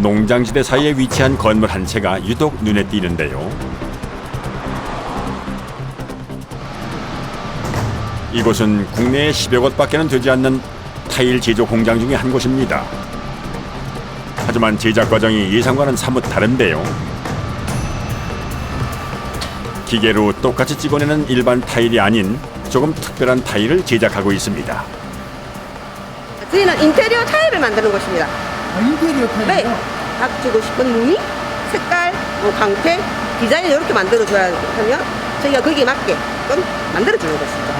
농장지대 사이에 위치한 건물 한 채가 유독 눈에 띄는데요. 이곳은 국내에 10여 곳밖에는 되지 않는 타일 제조 공장 중에 한 곳입니다. 하지만 제작 과정이 예상과는 사뭇 다른데요. 기계로 똑같이 찍어내는 일반 타일이 아닌 조금 특별한 타일을 제작하고 있습니다. 저희는 인테리어 타일을 만드는 곳입니다. 아, 인테리어 타일이요? 네. 각 주고 싶은 무늬, 색깔, 광택, 디자인을 이렇게 만들어줘야 하면 저희가 거기에 맞게끔 만들어주는 것이죠.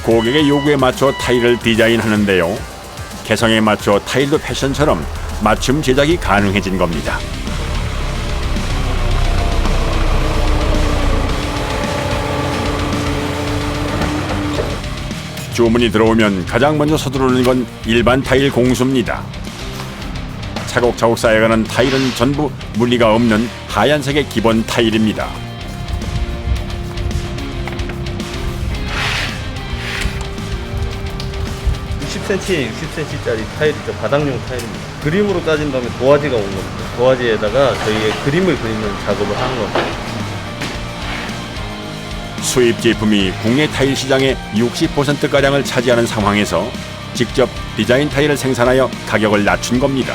고객의 요구에 맞춰 타일을 디자인하는데요. 개성에 맞춰 타일도 패션처럼 맞춤 제작이 가능해진 겁니다. 주문이 들어오면 가장 먼저 서두르는 건 일반 타일 공수입니다. 차곡차곡 쌓여가는 타일은 전부 물리가 없는 하얀색의 기본 타일입니다. 60cm, 60cm짜리 타일이죠. 바닥용 타일입니다. 그림으로 따진다면 도화지가 온 겁니다. 도화지에다가 저희의 그림을 그리는 작업을 하는 겁니다. 수입 제품이 국내 타일 시장의 60%가량을 차지하는 상황에서 직접 디자인 타일을 생산하여 가격을 낮춘 겁니다.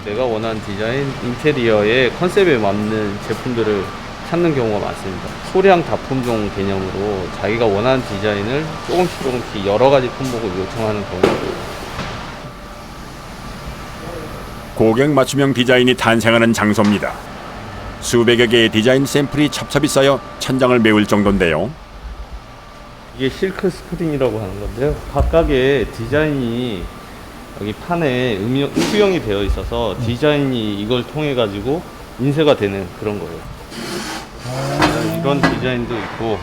내가 원하는 디자인, 인테리어의 컨셉에 맞는 제품들을 찾는 경우가 많습니다. 소량 다품종 개념으로 자기가 원하는 디자인을 조금씩 여러 가지 품목을 요청하는 경우가 있습니다. 고객 맞춤형 디자인이 탄생하는 장소입니다. 수백여 개의 디자인 샘플이 첩첩이 쌓여 천장을 메울 정도인데요. 이게 실크 스크린이라고 하는 건데요. 각각의 디자인이 여기 판에 수영이 되어 있어서 디자인이 이걸 통해 가지고 인쇄가 되는 그런 거예요. 이런 디자인도 있고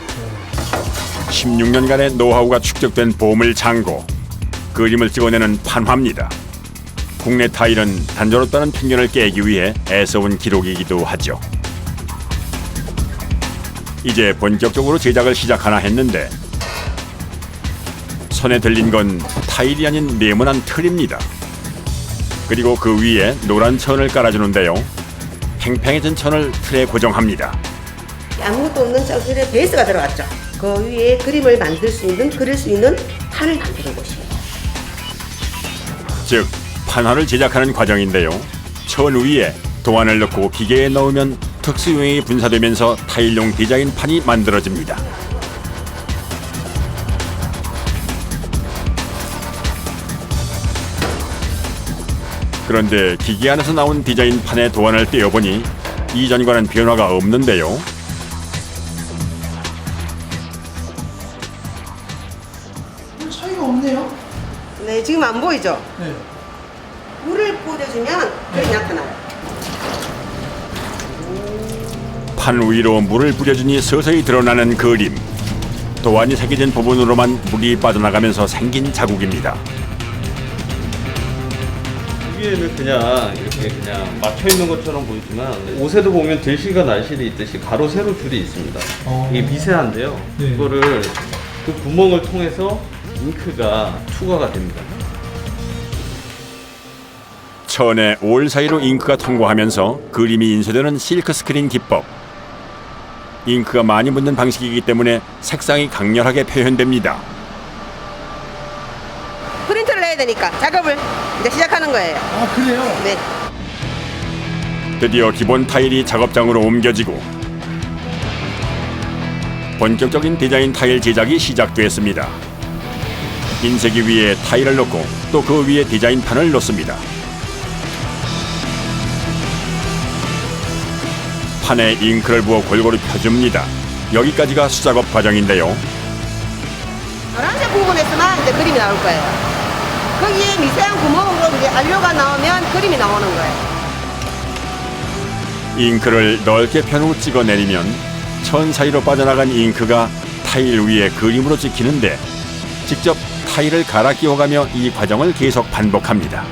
16년간의 노하우가 축적된 보물 창고, 그림을 찍어내는 판화입니다. 국내 타일은 단조롭다는 편견을 깨기 위해 애써온 기록이기도 하죠. 이제 본격적으로 제작을 시작하나 했는데 손에 들린 건 타일이 아닌 네모난 틀입니다. 그리고 그 위에 노란 천을 깔아주는데요. 팽팽해진 천을 틀에 고정합니다. 아무것도 없는 ጨ실에 베이스가 들어갔죠. 그 위에 그림을 만들 수 있는, 그릴 수 있는 판을 만드는 곳이에요. 즉 판화를 제작하는 과정인데요. 천 위에 도안을 넣고 기계에 넣으면 특수용액이 분사되면서 타일용 디자인 판이 만들어집니다. 그런데 기계 안에서 나온 디자인 판에 도안을 떼어보니 이전과는 변화가 없는데요. 별 차이가 없네요. 네, 지금 안 보이죠? 네. 물을 뿌려주면 그림이 나타나요. 판 위로 물을 뿌려주니 서서히 드러나는 그림. 도안이 새겨진 부분으로만 물이 빠져나가면서 생긴 자국입니다. 여기에는 그냥 이렇게 그냥 막혀 있는 것처럼 보이지만 옷에도 보면 들실과 날실이 있듯이 가로 세로 줄이 있습니다. 이게 미세한데요. 네. 이거를 그 구멍을 통해서 잉크가 투과가 됩니다. 천에 올 사이로 잉크가 통과하면서 그림이 인쇄되는 실크 스크린 기법. 잉크가 많이 묻는 방식이기 때문에 색상이 강렬하게 표현됩니다. 프린트를 해야 되니까 작업을 이제 시작하는 거예요. 아, 그래요? 네. 드디어 기본 타일이 작업장으로 옮겨지고 본격적인 디자인 타일 제작이 시작됐습니다. 인쇄기 위에 타일을 넣고 또 그 위에 디자인판을 놓습니다. 판에 잉크를 부어 골고루 펴줍니다. 여기까지가 수작업 과정인데요. 노란색 부분에서만 이제 그림이 나올 거예요. 거기에 미세한 구멍으로 이제 안료가 나오면 그림이 나오는 거예요. 잉크를 넓게 편 후 찍어내리면 천 사이로 빠져나간 잉크가 타일 위에 그림으로 찍히는데 직접 타일을 갈아 끼워가며 이 과정을 계속 반복합니다.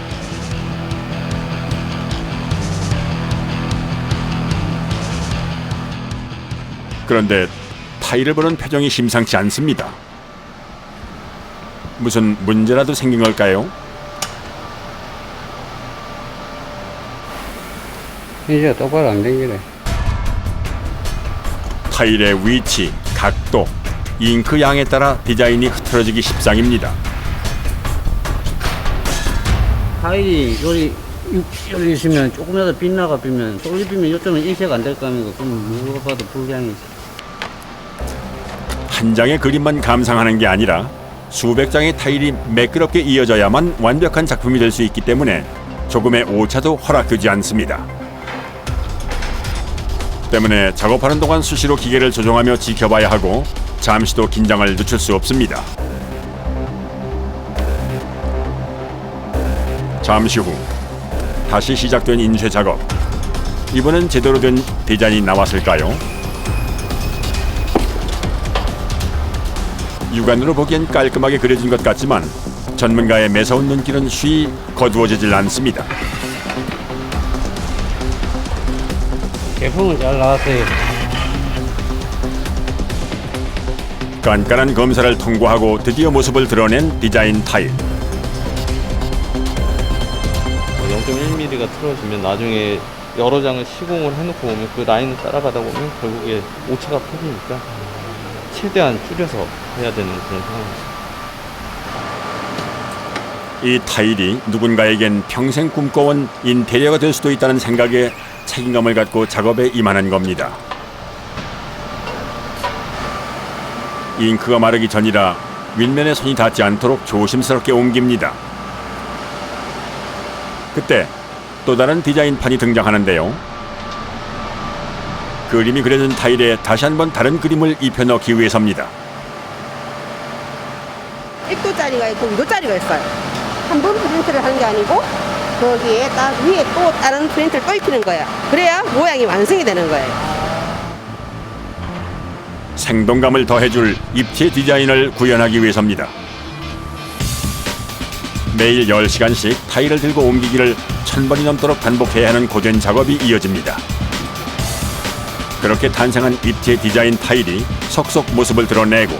그런데 타일을 보는 표정이 심상치 않습니다. 무슨 문제라도 생긴 걸까요? 이제 똑바로 안 당기네. 타일의 위치, 각도, 잉크 양에 따라 디자인이 흐트러지기 십상입니다. 타일이 여기 있으면 조금이라도 빗나가 비면 쏠리 비면 이쪽은 인쇄가 안 될 거니까 그럼 누가 봐도 불량이지. 한 장의 그림만 감상하는 게 아니라 수백 장의 타일이 매끄럽게 이어져야만 완벽한 작품이 될 수 있기 때문에 조금의 오차도 허락되지 않습니다. 때문에 작업하는 동안 수시로 기계를 조정하며 지켜봐야 하고 잠시도 긴장을 늦출 수 없습니다. 잠시 후 다시 시작된 인쇄 작업. 이번엔 제대로 된 디자인이 나왔을까요? 육안으로 보기엔 깔끔하게 그려진 것 같지만 전문가의 매서운 눈길은 쉬이 거두어지질 않습니다. 제품은 잘 나왔어요. 깐깐한 검사를 통과하고 드디어 모습을 드러낸 디자인 타일. 0.1mm가 틀어지면 나중에 여러 장을 시공을 해놓고 보면 그 라인을 따라가다 보면 결국에 오차가 퍼지니까 최대한 줄여서 해야 되는 그런 상황이죠. 이 타일이 누군가에겐 평생 꿈꿔온 인테리어가 될 수도 있다는 생각에 책임감을 갖고 작업에 임하는 겁니다. 잉크가 마르기 전이라 윗면에 손이 닿지 않도록 조심스럽게 옮깁니다. 그때 또 다른 디자인판이 등장하는데요. 그림이 그려진 타일에 다시 한번 다른 그림을 입혀 넣기 위해서입니다. 입도짜리가 있고 위도짜리가 있어요. 한 번 프린트를 하는 게 아니고 거기에 딱 위에 또 다른 프린트를 또 입히는 거예요. 그래야 모양이 완성이 되는 거예요. 생동감을 더해줄 입체 디자인을 구현하기 위해서입니다. 매일 10시간씩 타일을 들고 옮기기를 1000번이 넘도록 반복해야 하는 고된 작업이 이어집니다. 그렇게 탄생한 입체 디자인 타일이 속속 모습을 드러내고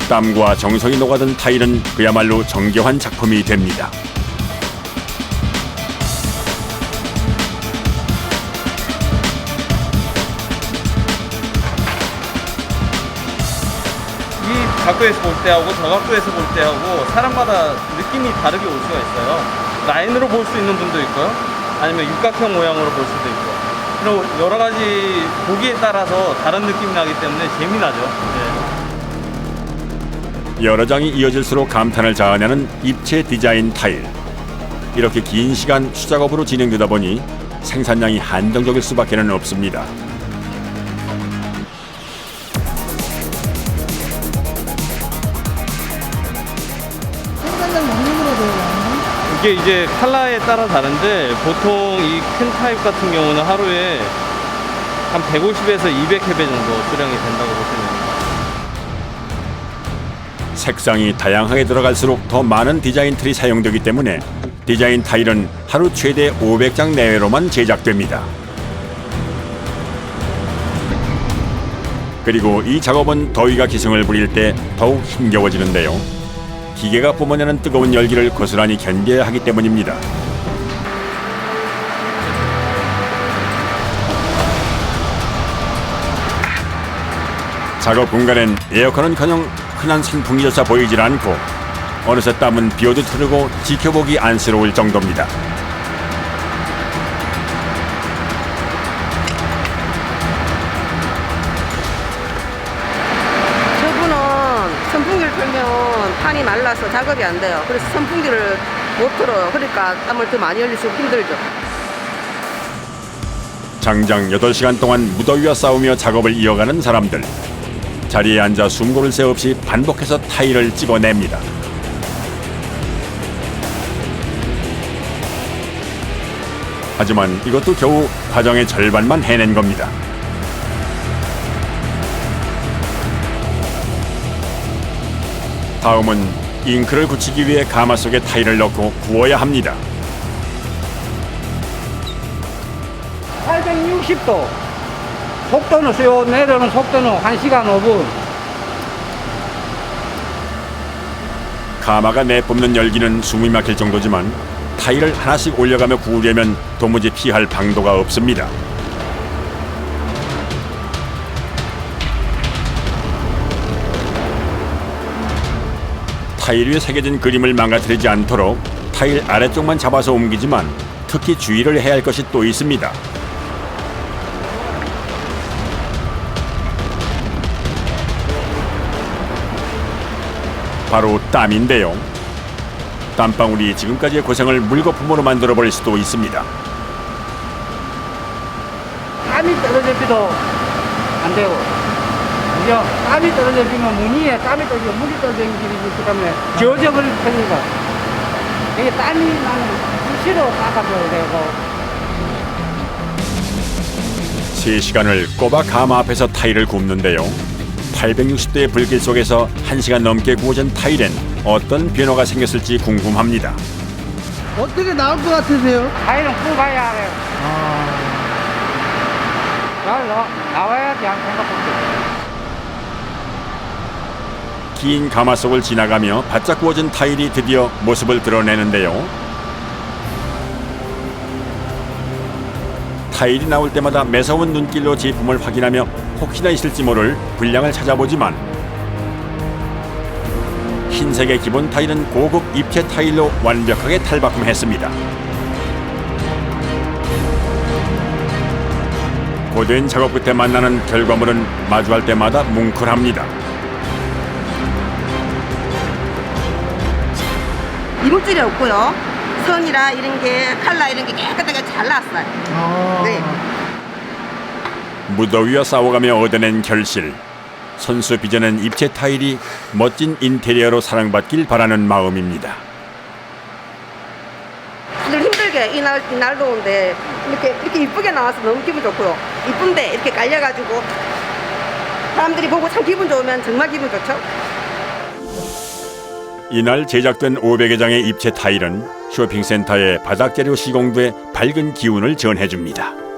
땀과 정성이 녹아든 타일은 그야말로 정교한 작품이 됩니다. 이 각도에서 볼 때하고 저 각도에서 볼 때하고 사람마다 느낌이 다르게 올 수가 있어요. 라인으로 볼 수 있는 분도 있고요. 아니면 육각형 모양으로 볼 수도 있고. 그리고 여러 가지 보기에 따라서 다른 느낌이 나기 때문에 재미나죠. 네. 여러 장이 이어질수록 감탄을 자아내는 입체 디자인 타일. 이렇게 긴 시간 수작업으로 진행되다 보니 생산량이 한정적일 수밖에는 없습니다. 생산량 명령으로 되어 있나요? 이게 이제 칼라에 따라 다른데 보통 이 큰 타입 같은 경우는 하루에 한 150에서 200회배 정도 수량이 된다고 보시면 됩니다. 색상이 다양하게 들어갈수록 더 많은 디자인 틀이 사용되기 때문에 디자인 타일은 하루 최대 500장 내외로만 제작됩니다. 그리고 이 작업은 더위가 기승을 부릴 때 더욱 힘겨워지는데요. 기계가 뿜어내는 뜨거운 열기를 고스란히 견뎌야 하기 때문입니다. 작업 공간엔 에어컨은커녕 흔한 선풍기조차 보이질 않고 어느새 땀은 비오듯 흐르고 지켜보기 안쓰러울 정도입니다. 저분은 선풍기를 틀면 판이 말라서 작업이 안 돼요. 그래서 선풍기를 못 틀어요. 그러니까 땀을 더 많이 흘리시고 힘들죠. 장장 8시간 동안 무더위와 싸우며 작업을 이어가는 사람들. 자리에 앉아 숨 고를 새 없이 반복해서 타일을 찍어냅니다. 하지만 이것도 겨우 과정의 절반만 해낸 겁니다. 다음은 잉크를 굳히기 위해 가마 속에 타일을 넣고 구워야 합니다. 860도. 속도는 내려오는 속도는 1시간 5분. 가마가 내뿜는 열기는 숨이 막힐 정도지만 타일을 하나씩 올려가며 구우려면 도무지 피할 방도가 없습니다. 타일 위에 새겨진 그림을 망가뜨리지 않도록 타일 아래쪽만 잡아서 옮기지만 특히 주의를 해야 할 것이 또 있습니다. 바로 땀인데요. 땀방울이 지금까지의 고생을 물거품으로 만들어버릴 수도 있습니다. 땀이 떨어져도 안 되고, 그죠? 땀이 떨어지면 무늬에 땀이 떨어지고 물이 떨어지는 길이 있기 때문에 지워져버릴 테니까. 이게 땀이 나는 수시로 닦아줘야 되고. 3시간을 꼬박 가마 앞에서 타일을 굽는데요. 860도의 불길 속에서 1시간 넘게 구워진 타일엔 어떤 변화가 생겼을지 궁금합니다. 어떻게 나올 것 같으세요? 타일은 구워봐야 해요. 잘 나와야지 안 생각합니다. 긴 가마 속을 지나가며 바짝 구워진 타일이 드디어 모습을 드러내는데요. 타일이 나올 때마다 매서운 눈길로 제품을 확인하며 혹시나 있을지 모를 불량을 찾아보지만 흰색의 기본 타일은 고급 입체 타일로 완벽하게 탈바꿈했습니다. 고된 작업 끝에 만나는 결과물은 마주할 때마다 뭉클합니다. 이물질이 없고요. 선이라 이런 게 칼라 이런 게 깨끗하게 잘 나왔어요. 네. 무더위와 싸워가며 얻어낸 결실. 선수 빚어낸 입체 타일이 멋진 인테리어로 사랑받길 바라는 마음입니다. 다들 힘들게 이날 더운데 이렇게 이쁘게 나와서 너무 기분 좋고요. 이쁜데 이렇게 깔려가지고 사람들이 보고 참 기분 좋으면 정말 기분 좋죠. 이날 제작된 500여 장의 입체 타일은 쇼핑센터의 바닥재료 시공부에 밝은 기운을 전해줍니다.